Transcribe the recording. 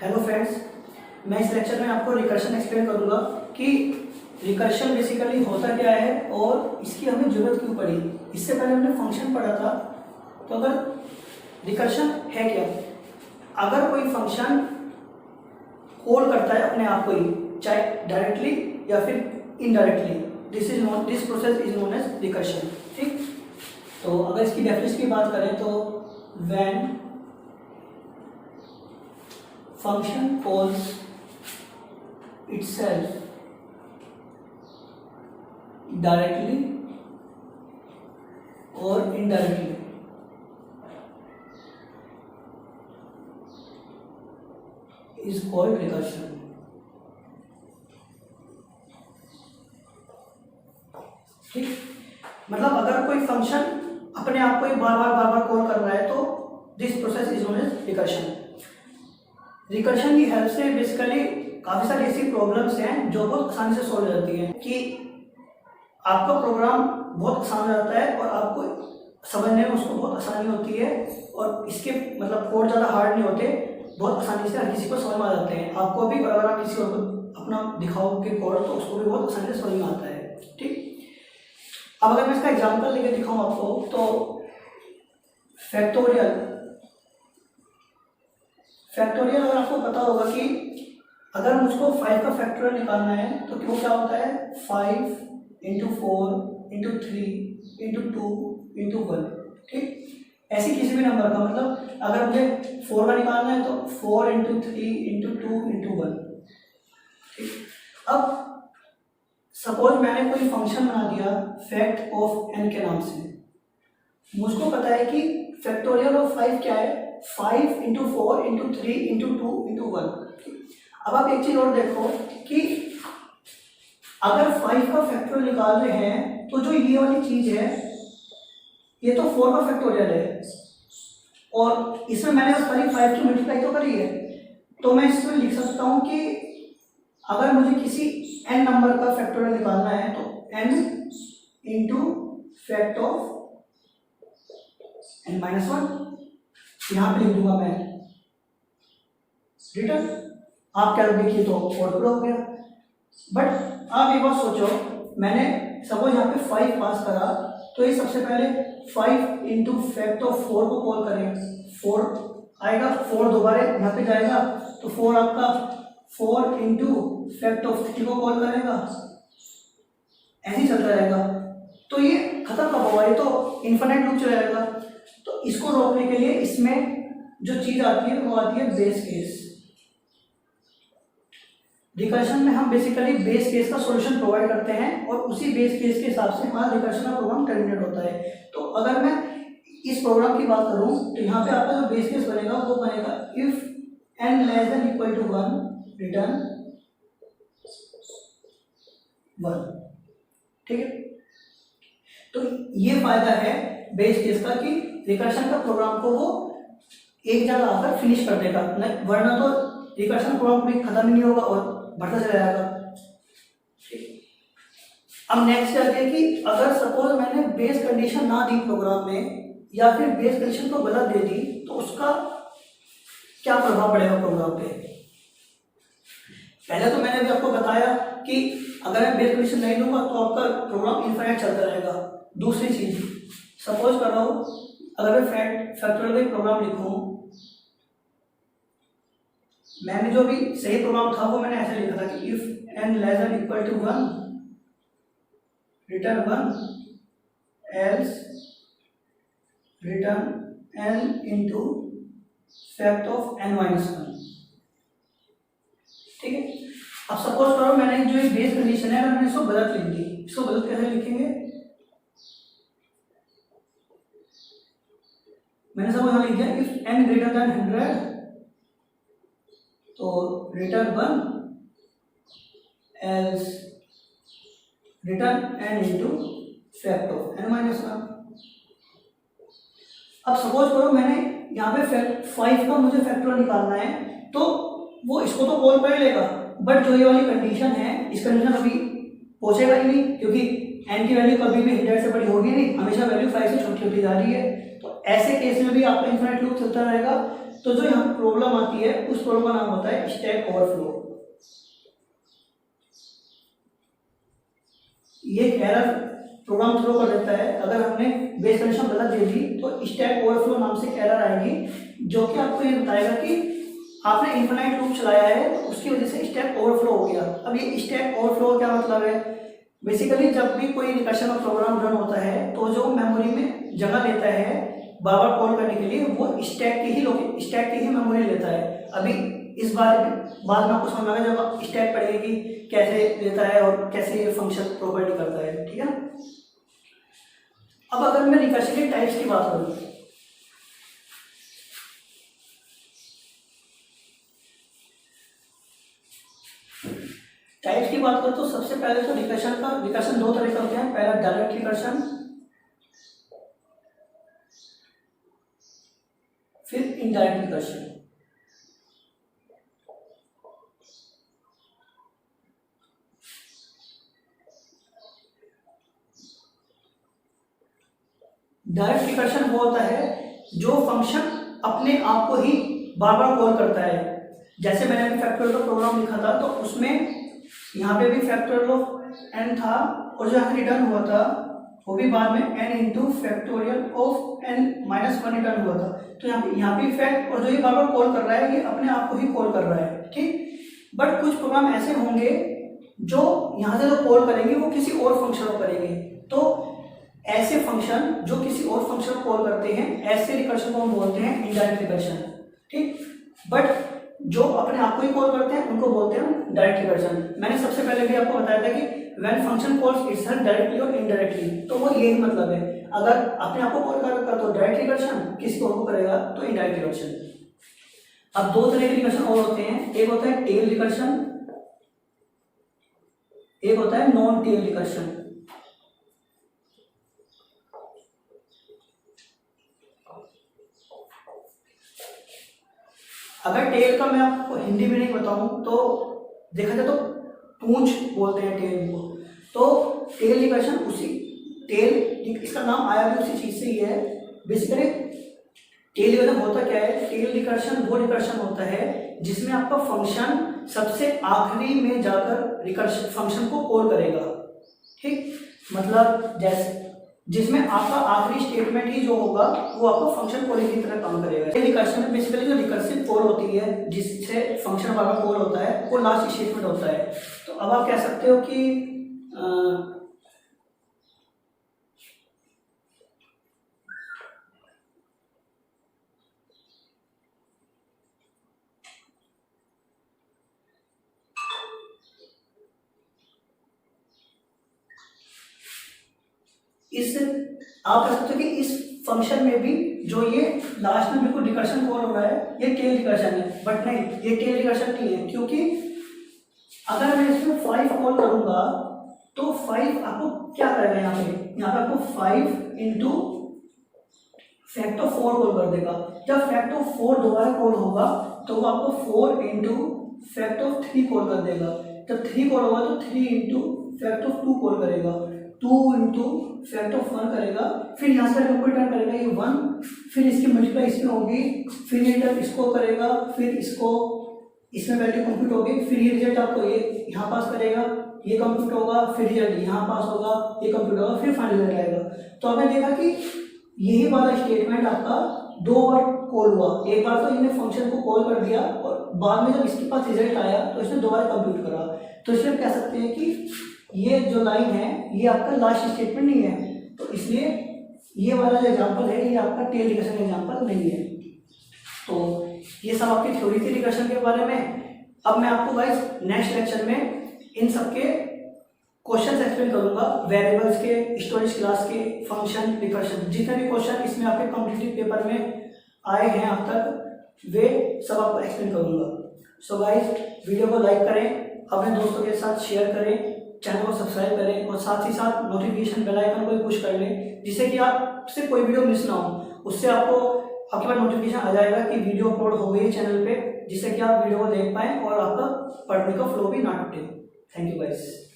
Hello friends, मैं इस lecture में आपको रिकर्शन एक्सप्लेन करूंगा कि रिकर्शन बेसिकली होता क्या है और इसकी हमें ज़रूरत क्यों पड़ी। इससे पहले हमने फंक्शन पढ़ा था। तो अगर रिकर्शन है क्या, अगर कोई फंक्शन कॉल करता है अपने आप को ही, चाहे डायरेक्टली या फिर indirectly, this process is known as recursion. ठीक, तो अगर इसकी डेफिनेशन की बात करें तो when function calls itself directly or indirectly is called recursion। ठीक, मतलब अगर कोई फंक्शन अपने आप को ही बार बार कॉल कर रहा है तो this process is known as recursion. Recursion की हेल्प से बेसिकली काफ़ी सारी ऐसी प्रॉब्लम्स हैं जो बहुत आसानी से सॉल्व हो जाती हैं कि आपका प्रोग्राम बहुत आसान हो जाता है और आपको समझने में उसको बहुत आसानी होती है और इसके मतलब कोड ज़्यादा हार्ड नहीं होते, बहुत आसानी से हर किसी को समझ में आ जाते हैं। आपको भी, और अगर आप किसी और को अपना दिखाओगे कोड तो उसको भी बहुत आसानी से समझ में आता है। ठीक, अब अगर मैं इसका एग्जाम्पल लेके दिखाऊँ आपको तो फैक्टोरियल अगर आपको पता होगा कि अगर मुझको 5 का फैक्टोरियल निकालना है तो क्यों क्या होता है 5 × 4 × 3 × 2 × 1। ठीक, ऐसी किसी भी नंबर का मतलब अगर मुझे 4 का निकालना है तो 4 × 3 × 2 × 1। ठीक, अब सपोज मैंने कोई फंक्शन बना दिया फैक्ट ऑफ n के नाम से। मुझको पता है कि फैक्टोरियल ऑफ 5 क्या है, 5 × 4 × 3 × 2 × 1। अब आप एक चीज और देखो कि अगर 5 का फैक्टोरियल निकाल रहे हैं तो जो ये वाली चीज है ये तो 4 का फैक्टोरियल है और इसमें मैंने बस खाली 5 की मल्टीप्लाई तो करी है। तो मैं इसमें लिख सकता हूं कि अगर मुझे किसी n नंबर का फैक्टोरियल निकालना है तो n × फैक्ट ऑफ n-1 यहाँ पे लिख दूंगा मैं रिटर्न। आप क्या देखिए तो फॉर्मूला हो गया। बट आप एक बात सोचो, मैंने सपोज यहाँ पे 5 पास करा तो ये सबसे पहले 5 × फैक्ट ऑफ 4 को कॉल करें, 4 आएगा, 4 दोबारा यहाँ पे जाएगा तो 4 आपका 4 × फैक्ट ऑफ 3 को कॉल करेगा, ऐसे ही चलता रहेगा। तो ये खत्म कब होगा, ये तो इन्फिनिट लूप चलेगा। तो इसको रोकने के लिए इसमें जो चीज आती है वो आती है बेस केस। रिकर्शन में हम बेसिकली बेस केस का सॉल्यूशन प्रोवाइड करते हैं और उसी बेस केस के हिसाब से हमारा रिकर्शन का प्रोग्राम टर्मिनेट होता है। तो अगर मैं इस प्रोग्राम की बात करूं तो यहाँ पे आपका जो बेस केस बनेगा वो बनेगा इफ n ≤ 1 रिटर्न 1। ठीक है, तो ये फायदा है बेस केस का कि रिकर्शन का प्रोग्राम को वो एक जगह आकर फिनिश कर देगा, वरना तो रिकर्शन प्रोग्राम भी खत्म ही नहीं होगा और बढ़ता चला जाएगा। अब नेक्स्ट क्या है कि अगर सपोज मैंने बेस कंडीशन ना दी प्रोग्राम में या फिर बेस कंडीशन को गलत दे दी तो उसका क्या प्रभाव पड़ेगा प्रोग्राम पे। पहले तो मैंने भी आपको बताया कि अगर मैं बेस कंडीशन नहीं दूंगा तो आपका प्रोग्राम इनफाइनाइट चलता रहेगा। दूसरी चीज, सपोज करो अगर मैं फैक्टोरियल का प्रोग्राम लिखूं, मैंने जो भी सही प्रोग्राम था वो मैंने ऐसे लिखा था कि if n ≤ 1 return 1 else return n × fact of n-1। ठीक है, अब सपोज करो मैंने जो बेस कंडीशन है अगर मैंने इसको गलत लिख दी, इसको गलत कैसे लिखेंगे, मैंने सब यहाँ लिख दिया इफ n > 100 तो return 1 else return n × fact of n-1। अब सपोज करो मैंने यहाँ पे 5 का मुझे फैक्टोरियल निकालना है तो वो इसको तो कॉल कर लेगा, बट जो ये वाली कंडीशन है इस कंडीशन कभी पहुंचेगा ही नहीं क्योंकि n की वैल्यू कभी भी 100 से बड़ी होगी नहीं, हमेशा वैल्यू 5 से छोटी होती जा रही है। तो ऐसे केस में भी आपका इनफिनिट लूप चलता रहेगा तो जो यहाँ प्रॉब्लम आती है उस प्रॉब्लम का नाम होता है स्टैक ओवरफ्लो। ये एरर प्रोग्राम थ्रो कर देता है, अगर हमने बेस कंडीशन गलत दे दी तो स्टैक ओवरफ्लो नाम से एरर आएगी, जो कि आपको ये बताएगा कि आपने इनफाइनाइट लूप चलाया है तो उसकी वजह से स्टैक ओवरफ्लो हो गया। अब ये स्टैक ओवरफ्लो क्या मतलब है? बेसिकली जब भी कोई रिकर्शन का प्रोग्राम रन होता है तो जो मेमोरी में जगह लेता है बार बार कॉल करने के लिए, वो स्टैक की ही मेमोरी लेता है। अभी इस बारे में बाद में आपको समझ में आएगा जब स्टैक पढ़ेंगे कि कैसे लेता है और कैसे ये फंक्शन प्रोवाइड करता है, ठीक है। अब अगर मैं रिकर्शन के टाइप्स की बात करूं, टाइप्स की बात करूं तो सबसे पहले तो रिकर्शन दो तरह का होता है। पहला डायरेक्ट रिकर्शन, फिर इनडायरेक्ट रिकर्शन। डायरेक्ट रिकर्शन वो होता है जो फंक्शन अपने आप को ही बार बार कॉल करता है। जैसे मैंने अभी फैक्टोरियल का प्रोग्राम लिखा था तो उसमें यहाँ पे भी फैक्टोरियल ऑफ एन था और जो यहाँ रिटर्न हुआ था वो भी बाद में n into factorial of n minus one return हुआ था। तो यहाँ पे इफेक्ट और जो ये बार बार कॉल कर रहा है ये अपने आप को ही कॉल कर रहा है, ठीक। बट कुछ प्रोग्राम ऐसे होंगे जो यहाँ से जो कॉल करेंगे वो किसी और फंक्शन को करेंगे। तो ऐसे फंक्शन जो किसी और फंक्शन को कॉल करते हैं, ऐसे रिकर्शन को हम बोलते हैं इनडायरेक्ट रिकर्शन, ठीक। बट जो अपने आप को ही कॉल करते हैं उनको बोलते हैं डायरेक्ट रिकर्शन। मैंने सबसे पहले भी आपको बताया था कि when function calls itself directly और इनडायरेक्टली, तो वो यही मतलब है। अगर अपने आप को कॉल करेगा तो डायरेक्ट रिकर्शन, किसी और को करेगा तो इनडायरेक्ट रिकर्शन। अब दो तरह के रिकर्शन और होते हैं, एक होता है टेल रिकर्शन, एक होता है नॉन टेल रिकर्शन। अगर टेल का मैं आपको हिंदी में नहीं बताऊं तो देखा जाए तो पूंछ बोलते हैं टेल को। तो टेल रिकर्शन इसका नाम आया भी उसी चीज से ही है। बेसिकली टेल रिकर्शन होता क्या है? टेल रिकर्शन वो रिकर्शन होता है जिसमें आपका फंक्शन सबसे आखिरी में जाकर रिकर्शन फंक्शन को कॉल करेगा, ठीक। मतलब जैसे जिसमें आपका आखिरी स्टेटमेंट ही जो होगा वो आपका फंक्शन कॉलिंग की तरह काम करेगा। ये रिकर्शन में बेसिकली जो रिकर्सिव कॉल होती है जिससे फंक्शन वाला कॉल होता है वो लास्ट स्टेटमेंट होता है। तो अब आप कह सकते हो कि आप कह सकते हो कि इस फंक्शन में भी जो ये लास्ट में बिल्कुल रिकर्शन कॉल हो रहा है ये टेल रिकर्शन है। बट नहीं, ये टेल रिकर्शन नहीं है, क्योंकि अगर मैं इसमें 5 कॉल करूंगा तो 5 आपको क्या करेगा? यहाँ पे आपको 5 इंटू फैक्टर 4 कॉल कर देगा। जब फैक्टर 4 दोबारा कॉल होगा तो वो आपको 4 इंटू फैक्टर 3 कॉल कर देगा। जब 3 कॉल होगा तो 3 इंटू फैक्टर 2 कॉल करेगा, 2 इंटू फैक्टर 1 करेगा, फिर यहाँ से रिटर्न करेगा ये 1, फिर इसकी मल्टीप्लाई इसमें होगी, फिर ये इसको करेगा, फिर इसको इसमें वैल्यू कंप्यूट होगी, फिर ये रिजल्ट आपको ये यहाँ पास करेगा, ये कंप्यूट होगा, फिर रिजल्ट यहाँ पास होगा, ये कंप्यूट होगा, फिर फाइनल रिजल्ट आएगा। तो आपने देखा कि यही वाला स्टेटमेंट आपका 2 बार कॉल हुआ। एक बार तो इसने फंक्शन को कॉल कर दिया और बाद में जब इसके पास रिजल्ट आया तो इसने दोबारा कंप्यूट करा। तो इसलिए हम कह सकते हैं कि ये जो लाइन है ये आपका लास्ट स्टेटमेंट नहीं है। तो इसलिए ये वाला जो एग्जांपल है ये आपका टेल रिकर्शन एग्जांपल नहीं है। तो ये सब आपकी थ्योरी थी रिकर्शन के बारे में। अब मैं आपको गाइस नेक्स्ट लेक्चर में इन सब के क्वेश्चन एक्सप्लेन करूंगा, वेरिएबल्स के, स्टोरेज क्लास के, फंक्शन, रिकर्शन, जितने भी क्वेश्चन इसमें आपके कॉम्पिटिटिव पेपर में आए हैं अब तक वे सब आपको एक्सप्लेन करूंगा। सो गाइस वीडियो को लाइक करें, अपने दोस्तों के साथ शेयर करें, चैनल को सब्सक्राइब करें और साथ ही साथ नोटिफिकेशन बेल आइकन को पुश कर लें जिससे कि आपसे कोई वीडियो मिस ना हो। उससे आपको आपके पास नोटिफिकेशन आ जाएगा कि वीडियो अपलोड हो गई है चैनल पे, जिससे कि आप वीडियो को देख पाएँ और आपका पढ़ने का फ्लो भी ना टूटे। Thank you guys.